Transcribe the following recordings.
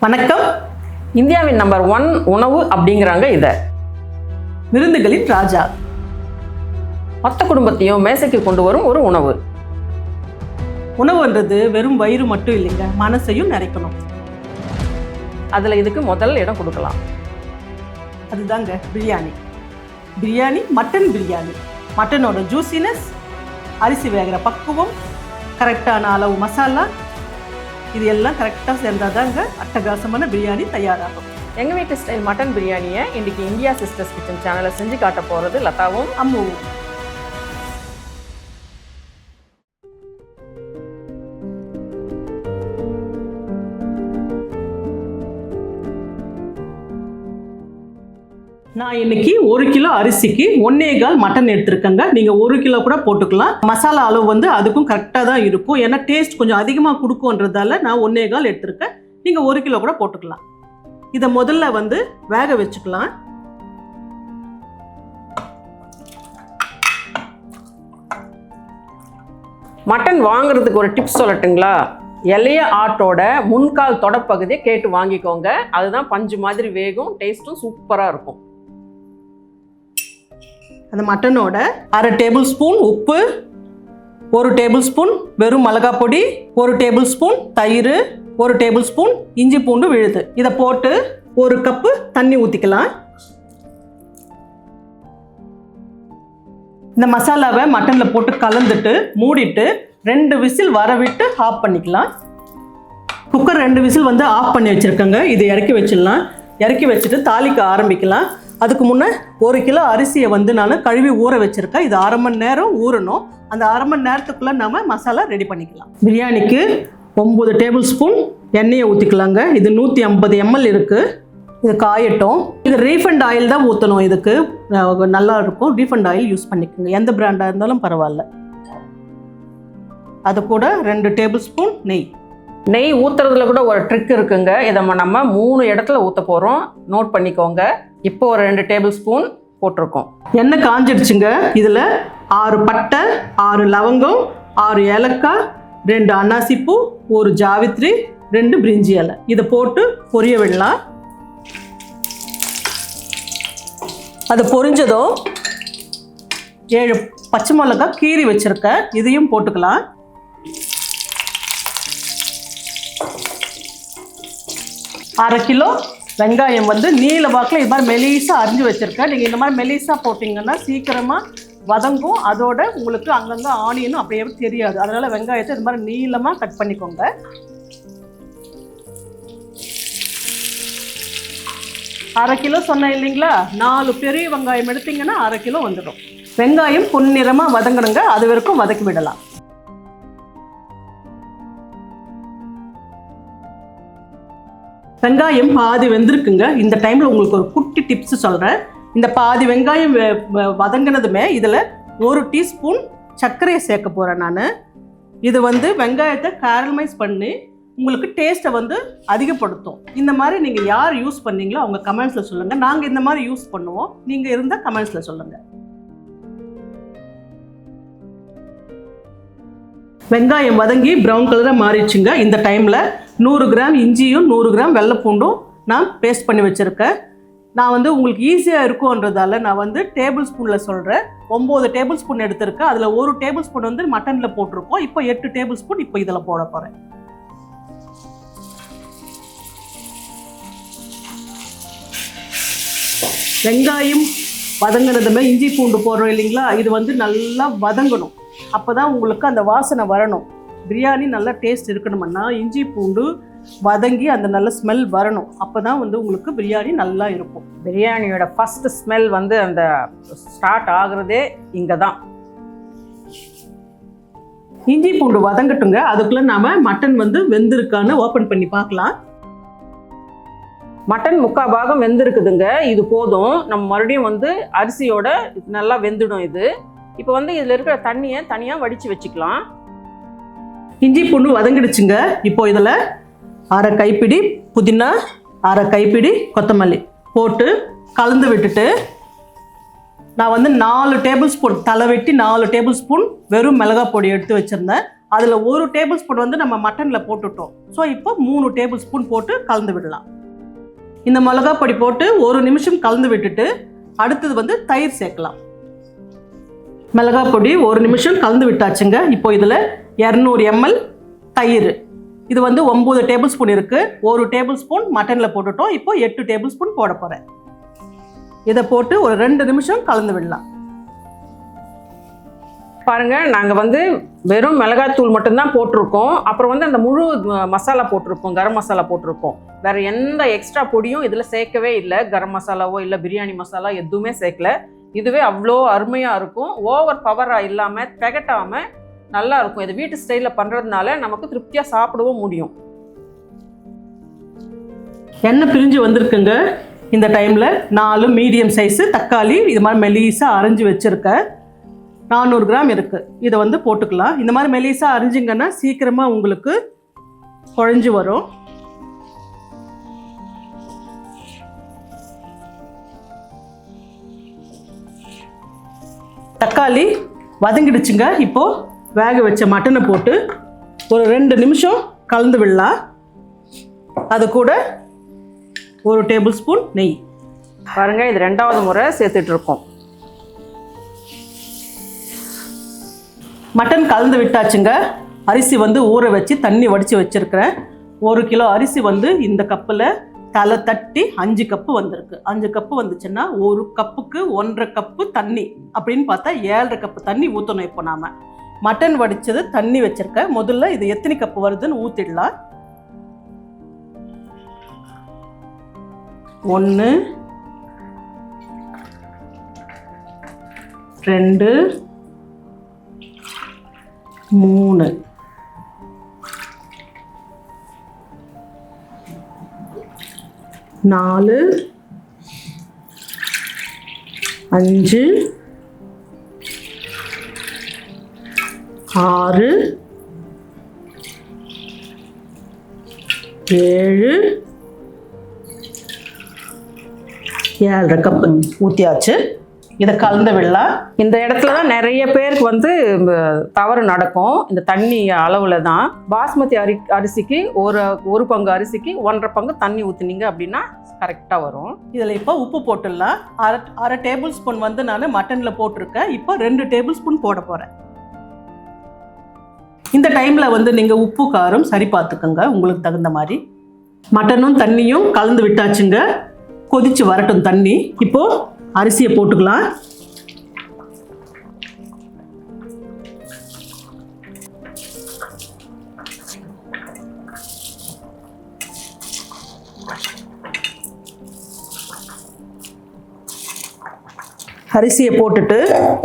வணக்கம். இந்தியாவின் நம்பர் 1 உணவு அப்படிங்கிறாங்க இத. விருந்துகளின் ராஜா. மொத்த குடும்பத்தையும் மேசைக்கு கொண்டு வரும் ஒரு உணவு. உணவுன்றது வெறும் வயிறு மட்டும் இல்லைங்க, மனசையும் நிறைக்கணும். அதுல இதுக்கு முதல் இடம் கொடுக்கலாம். அதுதாங்க பிரியாணி. பிரியாணி, மட்டன் பிரியாணி. மட்டனோட ஜூசினஸ், அரிசி வேகிற பக்குவம், கரெக்டான அளவு மசாலா, இது எல்லாம் கரெக்டாக சேர்ந்தாதாங்க அட்டகாசமான பிரியாணி தயாராகும். எங்க வீட்டு ஸ்டைல் மட்டன் பிரியாணியை இன்னைக்கு இந்தியா சிஸ்டர்ஸ் கிச்சன் சேனலை செஞ்சு காட்ட போறது லதாவும் அம்முவும். நான் இன்னைக்கு 1 கிலோ அரிசிக்கு 1.25 மட்டன் எடுத்திருக்கேங்க. நீங்க 1 கிலோ கூட போட்டுக்கலாம். மசாலா அளவு வந்து அதுக்கும் கரெக்டாக தான் இருக்கும். ஏன்னா டேஸ்ட் கொஞ்சம் அதிகமாக கொடுக்கும்ன்றதால நான் 1.25 எடுத்திருக்கேன். நீங்க 1 கிலோ கூட போட்டுக்கலாம். இதை முதல்ல வந்து வேக வச்சுக்கலாம். மட்டன் வாங்குறதுக்கு ஒரு டிப்ஸ் சொல்லட்டுங்களா? எல்லைய ஆட்டோட முன்கால் தொடப்பகுதியை கேட்டு வாங்கிக்கோங்க. அதுதான் பஞ்சு மாதிரி வேகும், டேஸ்ட்டும் சூப்பராக இருக்கும். அந்த மட்டனோட 1/2 டேபிள் ஸ்பூன் உப்பு, 1 டேபிள் ஸ்பூன் வெறும் மிளகாய் பொடி, 1 டேபிள் ஸ்பூன் தயிர், 1 டேபிள் ஸ்பூன் இஞ்சி பூண்டு விழுது. இதை போட்டு 1 கப்பு தண்ணி ஊற்றிக்கலாம். இந்த மசாலாவை மட்டனில் போட்டு கலந்துட்டு மூடிட்டு 2 விசில் வர விட்டு ஆஃப் பண்ணிக்கலாம். குக்கர் 2 விசில் வந்து ஆஃப் பண்ணி வச்சுருக்கேங்க. இதை இறக்கி வச்சிடலாம். இறக்கி வச்சுட்டு தாளிக்க ஆரம்பிக்கலாம். அதுக்கு முன்னே 1 கிலோ அரிசியை வந்து நான் கழுவி ஊற வச்சுருக்கேன். இது 1/2 மணி நேரம் ஊறணும். அந்த 1/2 மணி நேரத்துக்குள்ளே நம்ம மசாலா ரெடி பண்ணிக்கலாம். பிரியாணிக்கு 9 டேபிள் ஸ்பூன் எண்ணெயை ஊற்றிக்கலாங்க. இது 150 ml இருக்குது. இது காயட்டும். இது ரீஃபண்ட் ஆயில் தான் ஊற்றணும். இதுக்கு நல்லா இருக்கும். ரீஃபண்ட் ஆயில் யூஸ் பண்ணிக்கோங்க, எந்த பிராண்டாக இருந்தாலும் பரவாயில்ல. அது கூட 2 டேபிள் ஸ்பூன் நெய். நெய் ஊற்றுறதுல கூட ஒரு ட்ரிக் இருக்குங்க. இதை நம்ம 3 இடத்துல ஊற்ற போகிறோம், நோட் பண்ணிக்கோங்க. இப்போ ஒரு 2 டேபிள் ஸ்பூன் போட்டிருக்கோம். எண்ணெய் காஞ்சிடுச்சுங்க. இதில் 6 பட்டை, 6 லவங்கம், 6 ஏலக்காய், 2 அன்னாசிப்பூ, 1 ஜாவித்ரி, 2 பிரிஞ்சி இலை. இதை போட்டு பொரிய விடலாம். அது பொரிஞ்சதும் 7 பச்சை மிளகாய் கீறி வச்சுருக்கேன், இதையும் போட்டுக்கலாம். அரை கிலோ வெங்காயம் வந்து நீல வாக்கில் இது மாதிரி மெலிசாக அரிஞ்சு வச்சுருக்கேன். நீங்கள் இந்த மாதிரி மெலிசாக போட்டிங்கன்னா சீக்கிரமாக வதங்கும். அதோட உங்களுக்கு அங்கங்கே ஆனியனும் அப்படியே தெரியாது. அதனால் வெங்காயத்தை இது மாதிரி நீளமாக கட் பண்ணிக்கோங்க. அரை கிலோ சொன்னேன் இல்லைங்களா, 4 பெரிய வெங்காயம் எடுத்தீங்கன்னா அரை கிலோ வந்துடும். வெங்காயம் பொன்னிறமாக வதங்கணுங்க. அது வரைக்கும் வதக்கி விடலாம். வெங்காயம் பாதி வெந்திருக்குங்க. இந்த டைமில் உங்களுக்கு ஒரு குட்டி டிப்ஸ் சொல்கிறேன். இந்த பாதி வெங்காயம் வதங்கினதுமே இதில் 1 டீஸ்பூன் சர்க்கரையை சேர்க்க போகிறேன் நான். இது வந்து வெங்காயத்தை கேரமைஸ் பண்ணி உங்களுக்கு டேஸ்ட்டை வந்து அதிகப்படுத்தும். இந்த மாதிரி நீங்கள் யார் யூஸ் பண்ணீங்களோ அவங்க கமெண்ட்ஸில் சொல்லுங்கள். நாங்கள் இந்த மாதிரி யூஸ் பண்ணுவோம். நீங்கள் இருந்தால் கமெண்ட்ஸில் சொல்லுங்கள். வெங்காயம் வதங்கி ப்ரௌன் கலராக மாறிடுச்சுங்க. இந்த டைமில் 100 கிராம் இஞ்சியும் 100 கிராம் வெள்ளைப்பூண்டும் நான் பேஸ்ட் பண்ணி வச்சுருக்கேன். நான் வந்து உங்களுக்கு ஈஸியாக இருக்கும்ன்றதால நான் வந்து டேபிள் ஸ்பூனில் சொல்கிறேன். 9 டேபிள் ஸ்பூன் எடுத்திருக்கேன். அதில் 1 டேபிள் ஸ்பூன் வந்து மட்டனில் போட்டிருக்கோம். இப்போ 8 டேபிள் ஸ்பூன் இப்போ இதில் போட போகிறேன். வெங்காயம் வதங்கினதுமே இஞ்சி பூண்டு போடுறோம் இல்லைங்களா, இது வந்து நல்லா வதங்கணும். அப்போ தான் உங்களுக்கு அந்த வாசனை வரணும். பிரியாணி நல்லா டேஸ்ட் இருக்கணும்னா இஞ்சி பூண்டு வதங்கி அந்த நல்ல ஸ்மெல் வரணும். அப்போ தான் வந்து உங்களுக்கு பிரியாணி நல்லா இருக்கும். பிரியாணியோட ஃபஸ்ட்டு ஸ்மெல் வந்து அந்த ஸ்டார்ட் ஆகுறதே இங்கே தான். இஞ்சி பூண்டு வதங்கட்டுங்க. அதுக்குள்ளே நாம் மட்டன் வந்து வெந்திருக்கான்னு ஓப்பன் பண்ணி பார்க்கலாம். மட்டன் 3/4 பாகம் வெந்திருக்குதுங்க. இது போதும். நம்ம மறுபடியும் வந்து அரிசியோட நல்லா வெந்துடும் இது. இப்போ வந்து இதில் இருக்கிற தண்ணியை தனியாக வடித்து வச்சுக்கலாம். இஞ்சி பூண்டு வதங்கிடுச்சுங்க. இப்போ இதில் 1/2 கைப்பிடி புதினா, 1/2 கைப்பிடி கொத்தமல்லி போட்டு கலந்து விட்டுட்டு நான் வந்து 4 டேபிள் ஸ்பூன் தலை வெட்டி 4 டேபிள் ஸ்பூன் வெறும் மிளகாய் பொடி எடுத்து வச்சுருந்தேன். அதில் 1 டேபிள் ஸ்பூன் வந்து நம்ம மட்டனில் போட்டுட்டோம். ஸோ இப்போ 3 டேபிள் ஸ்பூன் போட்டு கலந்து விடலாம். இந்த மிளகா பொடி போட்டு 1 நிமிஷம் கலந்து விட்டுட்டு அடுத்தது வந்து தயிர் சேர்க்கலாம். மிளகா பொடி 1 நிமிஷம் கலந்து விட்டாச்சுங்க. இப்போ இதில் 200 ml தயிர், இது வந்து 9 டேபிள் ஸ்பூன் இருக்குது. 1 டேபிள் ஸ்பூன் மட்டனில் போட்டுட்டோம். இப்போ 8 டேபிள் ஸ்பூன் போட போகிறேன். இதை போட்டு ஒரு 2 நிமிஷம் கலந்து விடலாம். பாருங்க, நாங்கள் வந்து வெறும் மிளகாத்தூள் மட்டும்தான் போட்டிருக்கோம். அப்புறம் வந்து அந்த முழு மசாலா போட்டிருக்கோம், கரம் மசாலா போட்டிருக்கோம். வேற எந்த எக்ஸ்ட்ரா பொடியும் இதில் சேர்க்கவே இல்லை. கரம் மசாலாவோ இல்லை பிரியாணி மசாலா எதுவுமே சேர்க்கல. இதுவே அவ்வளோ அருமையாக இருக்கும். ஓவர் பவராக இல்லாமல் திகட்டாமல் நல்லா இருக்கும். இது வீட்டு ஸ்டைலில் பண்ணுறதுனால நமக்கு திருப்தியாக சாப்பிடவும் முடியும். எண்ணெய் பிரிஞ்சு வந்திருக்குங்க. இந்த டைமில் 4 மீடியம் சைஸு தக்காளி இது மாதிரி மெலிசாக அரைஞ்சி வச்சுருக்கேன். 400 கிராம் இருக்குது. இதை வந்து போட்டுக்கலாம். இந்த மாதிரி மெலிசாக அரிஞ்சிங்கன்னா சீக்கிரமாக உங்களுக்கு குழஞ்சி வரும். தக்காளி வதங்கிடுச்சுங்க. இப்போது வேக வச்ச மட்டனை போட்டு ஒரு 2 நிமிஷம் கலந்து விடலாம். அது கூட 1 டேபிள் ஸ்பூன் நெய். பாருங்கள், இது 2வது முறை சேர்த்துட்ருக்கோம். மட்டன் கலந்து விட்டாச்சுங்க. அரிசி வந்து ஊற வச்சு தண்ணி வடித்து வச்சுருக்கிறேன். 1 கிலோ அரிசி வந்து இந்த கப்பில் தலை தட்டி 5 கப்பு வந்திருக்கு. 5 கப்பு வந்துச்சுன்னா 1 கப்புக்கு 1.5 கப்பு தண்ணி அப்படின்னு பார்த்தா 7.5 கப்பு தண்ணி ஊற்றணும். இப்போ நாம் மட்டன் வடித்தது தண்ணி வச்சுருக்கேன். முதல்ல இது எத்தனை கப்பு வருதுன்னு ஊற்றிடலாம். 1 2 3 4 5 6 7 7.5 கப்பு ஊற்றியாச்சு. இதை கலந்து விடலாம். இந்த இடத்துல தான் நிறைய பேருக்கு வந்து தவறு நடக்கும். இந்த தண்ணி அளவில் தான் பாஸ்மதி அரிசிக்கு ஒரு பங்கு அரிசிக்கு 1.5 பங்கு தண்ணி ஊற்றுனீங்க அப்படின்னா கரெக்டாக வரும். இதில் இப்போ உப்பு போட்டுடலாம். அரை டேபிள் ஸ்பூன் வந்து நான் மட்டனில் போட்டிருக்கேன். இப்போ 2 டேபிள் ஸ்பூன் போட போகிறேன். இந்த டைமில் வந்து நீங்கள் உப்பு காரம் சரி பார்த்துக்கோங்க உங்களுக்கு தகுந்த மாதிரி. மட்டனும் தண்ணியும் கலந்து விட்டாச்சுங்க. கொதிச்சு வரட்டும் தண்ணி. இப்போது அரிசியை போட்டுக்கலாம். அரிசியை போட்டுட்டு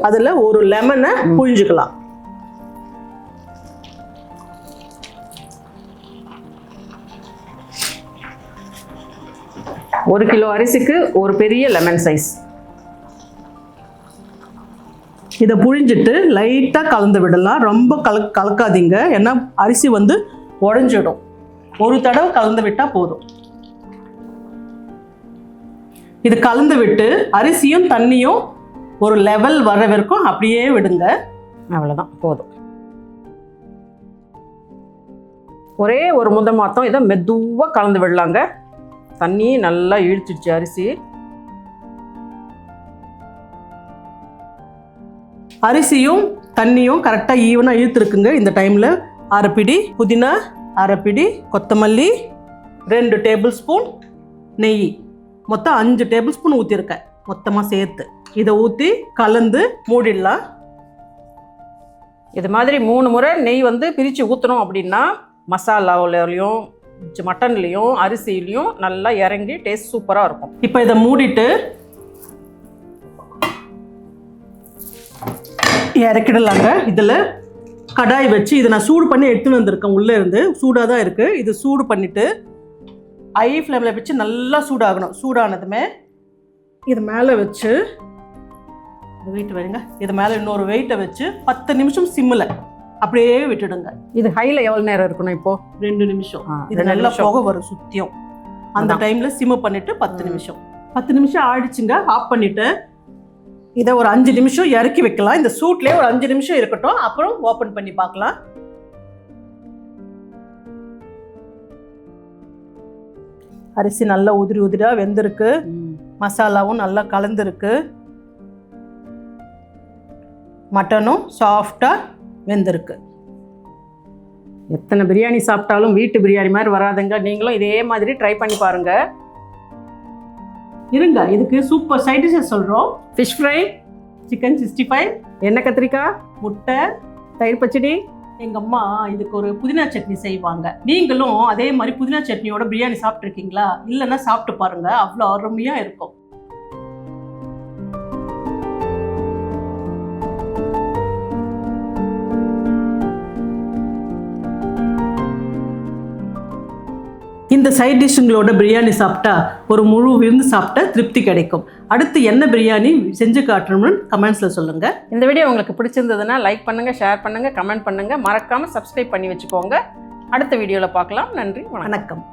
அதில் ஒரு லெமனை புழிஞ்சுக்கலாம். ஒரு கிலோ அரிசிக்கு ஒரு பெரிய லெமன் சைஸ். இதை புழிஞ்சிட்டு லைட்டாக கலந்து விடலாம். ரொம்ப கலக்காதீங்க, ஏன்னா அரிசி வந்து உடஞ்சிடும். ஒரு தடவை கலந்து விட்டால் போதும். இது கலந்து விட்டு அரிசியும் தண்ணியும் ஒரு லெவல் வர வரைக்கும் அப்படியே விடுங்க. அவ்வளோதான், போதும். ஒரே ஒரு முத மாத்தம் இதை மெதுவாக கலந்து விடலாங்க. தண்ணி நல்லா இழுத்துடுச்சு அரிசி. அரிசியும் தண்ணியும் கரெக்டாக ஈவனாக இழுத்துருக்குங்க. இந்த டைமில் அரை பிடி புதினா, அரை பிடி கொத்தமல்லி, 2 டேபிள் ஸ்பூன் நெய், மொத்தம் 5 டேபிள் ஸ்பூன் ஊற்றிருக்கேன் மொத்தமாக சேர்த்து. இதை ஊற்றி கலந்து மூடிடலாம். இது மாதிரி 3 முறை நெய் வந்து பிரித்து ஊற்றணும் அப்படின்னா மசாலாவிலையும் மட்டன்லேயும் அரிசிலையும் நல்லா இறங்கி டேஸ்ட் சூப்பராக இருக்கும். இப்போ இதை மூடிட்டு இறக்கிடலாங்க. இதில் கடாய் வச்சு இதை நான் சூடு பண்ணி எடுத்துன்னு வந்திருக்கேன். உள்ளே இருந்து சூடாக தான் இருக்குது. இது சூடு பண்ணிவிட்டு ஹை ஃப்ளேமில் வச்சு நல்லா சூடாகணும். சூடானதுமே இது மேலே வச்சு வெயிட் வைங்க. இது மேலே இன்னொரு வெயிட்டை வச்சு 10 நிமிஷம் சிம்மில் அப்படியே விட்டுடுங்க. இது ஹையில் எவ்வளோ நேரம் இருக்கணும்? இப்போ 2 நிமிஷம். இது நல்லா புகை வரும் சுத்தியும். அந்த டைமில் சிம்மு பண்ணிவிட்டு 10 நிமிஷம். 10 நிமிஷம் ஆயிடுச்சுங்க. ஆஃப் பண்ணிவிட்டு இதை ஒரு 5 நிமிஷம் இறக்கி வைக்கலாம். இந்த சூட்லேயே ஒரு 5 நிமிஷம் இருக்கட்டும். அப்புறம் ஓப்பன் பண்ணி பார்க்கலாம். அரிசி நல்லா உதிரி உதிரியாக வெந்திருக்கு, மசாலாவும் நல்லா கலந்துருக்கு, மட்டனும் சாஃப்டாக வெந்திருக்கு. எத்தனை பிரியாணி சாப்பிட்டாலும் வீட்டு பிரியாணி மாதிரி வராதுங்க. நீங்களும் இதே மாதிரி ட்ரை பண்ணி பாருங்க. இருங்க, இதுக்கு சூப்பர் சைட் டிஷ்ஷஸ் சொல்கிறோம். ஃபிஷ் ஃப்ரை, சிக்கன் 65, எண்ணெய் கத்திரிக்காய், முட்டை, தயிர் பச்சடி. எங்கள் அம்மா இதுக்கு ஒரு புதினா சட்னி செய்வாங்க. நீங்களும் அதே மாதிரி புதினா சட்னியோட பிரியாணி சாப்பிட்ருக்கீங்களா? இல்லைன்னா சாப்பிட்டு பாருங்கள், அவ்வளோ அருமையாக இருக்கும். இந்த சைட் டிஷ்ஷுங்களோட பிரியாணி சாப்பிட்டா ஒரு முழு விருந்து சாப்பிட்டா திருப்தி கிடைக்கும். அடுத்து என்ன பிரியாணி செஞ்சு காட்டணும்னு கமெண்ட்ஸில் சொல்லுங்கள். இந்த வீடியோ உங்களுக்கு பிடிச்சிருந்ததுன்னா லைக் பண்ணுங்கள், ஷேர் பண்ணுங்கள், கமெண்ட் பண்ணுங்கள். மறக்காமல் சப்ஸ்கிரைப் பண்ணி வச்சுக்கோங்க. அடுத்த வீடியோவில் பார்க்கலாம். நன்றி, வணக்கம்.